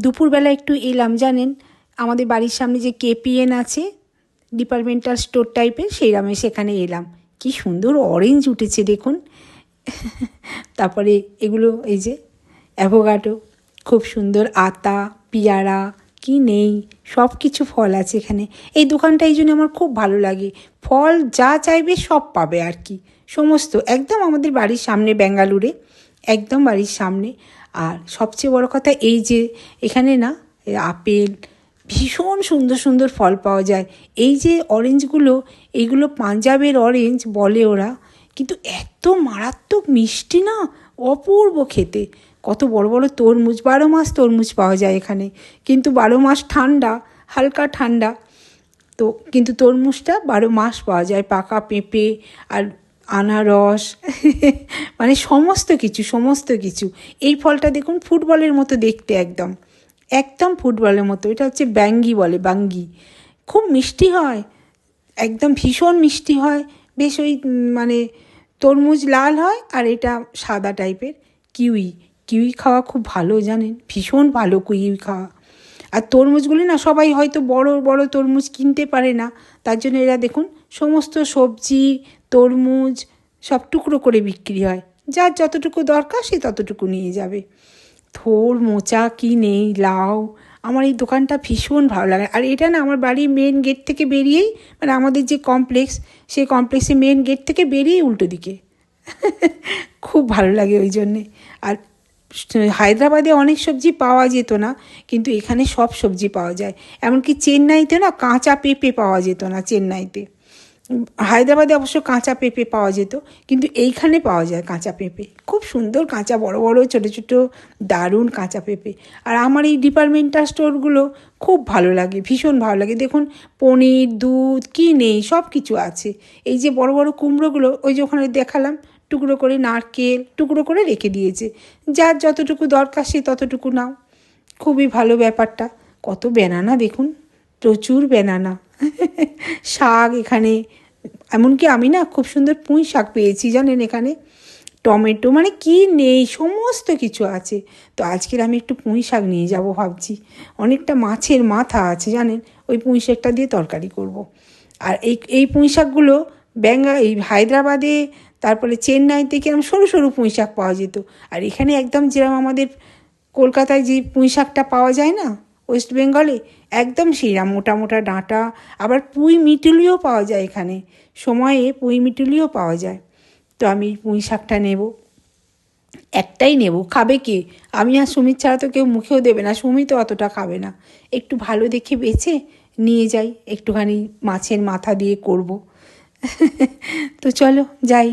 দুপুরবেলা একটু এলাম জানেন, আমাদের বাড়ির সামনে যে কেপিএন আছে, ডিপার্টমেন্টাল স্টোর টাইপের, সেইরকম সেখানে এলাম। কি সুন্দর অরেঞ্জ উঠেছে দেখুন। তারপরে এগুলো এই যে অ্যাভোকাডো, খুব সুন্দর আতা, পেয়ারা, কি নেই, সব কিছু ফল আছে এখানে। এই দোকানটা এই জন্য আমার খুব ভালো লাগে, ফল যা চাইবে সব পাবে আর কি, সমস্ত একদম আমাদের বাড়ির সামনে, বেঙ্গালুরে একদম বাড়ির সামনে। আর সবচেয়ে বড় কথা এই যে এখানে না আপেল, ভীষণ সুন্দর সুন্দর ফল পাওয়া যায়। এই যে অরেঞ্জগুলো, এইগুলো পাঞ্জাবের অরেঞ্জ বলে ওরা, কিন্তু এত মারাত্মক মিষ্টি না, অপূর্ব খেতে। কত বড় বড় তরমুজ, 12 মাস তরমুজ পাওয়া যায় এখানে, কিন্তু 12 মাস ঠান্ডা, হালকা ঠান্ডা তো, কিন্তু তরমুজটা 12 মাস পাওয়া যায়। পাকা পেঁপে আর আনারস, মানে সমস্ত কিছু সমস্ত কিছু। এই ফলটা দেখুন ফুটবলের মতো দেখতে, একদম একদম ফুটবলের মতো। এটা হচ্ছে ব্যাঙ্গি বলে, বাঙ্গি। খুব মিষ্টি হয়, একদম ভীষণ মিষ্টি হয়। বেশ ওই মানে তরমুজ লাল হয় আর এটা সাদা টাইপের। কিউই, কিউই খাওয়া খুব ভালো জানেন, ভীষণ ভালো কিউই খাওয়া। আর তরমুজগুলি না সবাই হয়তো বড় বড় তরমুজ কিনতে পারে না, তার জন্য এরা দেখুন সমস্ত সবজি, তরমুজ সব টুকরো করে বিক্রি হয়। যার যতটুকু দরকার সে ততটুকু নিয়ে যাবে। থোড় মোচা কি নেই, লাউ। আমার এই দোকানটা ভীষণ ভালো লাগে। আর এটা না আমার বাড়ির মেন গেট থেকে বেরিয়েই, মানে আমাদের যে কমপ্লেক্স, সেই কমপ্লেক্সের মেন গেট থেকে বেরিয়েই উল্টো দিকে। খুব ভালো লাগে ওই জন্যে। আর হায়দ্রাবাদে অনেক সবজি পাওয়া যেত না, কিন্তু এখানে সব সবজি পাওয়া যায়। এমনকি চেন্নাইতে না কাঁচা পেঁপে পাওয়া যেত না, চেন্নাইতে। হায়দ্রাবাদে অবশ্য কাঁচা পেঁপে পাওয়া যেত, কিন্তু এইখানে পাওয়া যায় কাঁচা পেঁপে, খুব সুন্দর কাঁচা, বড় বড় ছোটো ছোটো দারুণ কাঁচা পেঁপে। আর আমার এই ডিপার্টমেন্টাল স্টোরগুলো খুব ভালো লাগে, ভীষণ ভালো লাগে। দেখুন পনির, দুধ, কি নেই, সব কিছু আছে। এই যে বড় বড় কুমড়োগুলো, ওই যে ওখানে দেখালাম, টুকরো করে নারকেল টুকরো করে রেখে দিয়েছে, যার যতটুকু দরকার সে ততটুকু নাও। খুবই ভালো ব্যাপারটা। কত ব্যানানা দেখুন, প্রচুর ব্যানানা। শাক এখানে, এমনকি আমি না খুব সুন্দর পুঁই শাক পেয়েছি জানেন এখানে। টমেটো, মানে কি নেই, সমস্ত কিছু আছে। তো আজকের আমি একটু পুঁই শাক নিয়ে যাব ভাবছি। অনেকটা মাছের মাথা আছে জানেন, ওই পুঁই শাকটা দিয়ে তরকারি করব। আর এই এই পুঁই শাকগুলো এই হায়দ্রাবাদে, তারপরে চেন্নাইতে কিরম সরু সরু পুঁই শাক পাওয়া যেত। আর এখানে একদম যেরকম আমাদের কলকাতায় যে পুঁই শাকটা পাওয়া যায় না, ওয়েস্ট বেঙ্গলে, একদম সেরকম মোটা মোটা ডাঁটা। আবার পুঁই মিটুলিও পাওয়া যায় এখানে, সময়ে পুঁই মিটুলিও পাওয়া যায়। তো আমি পুঁই শাকটা নেব, একটাই নেব, খাবে কে? আমি আর সুমিত ছাড়া তো কেউ মুখেও দেবে না, সুমিত তো অতটা খাবে না। একটু ভালো দেখে বেছে নিয়ে যাই, একটুখানি মাছের মাথা দিয়ে করব। তো চলো যাই।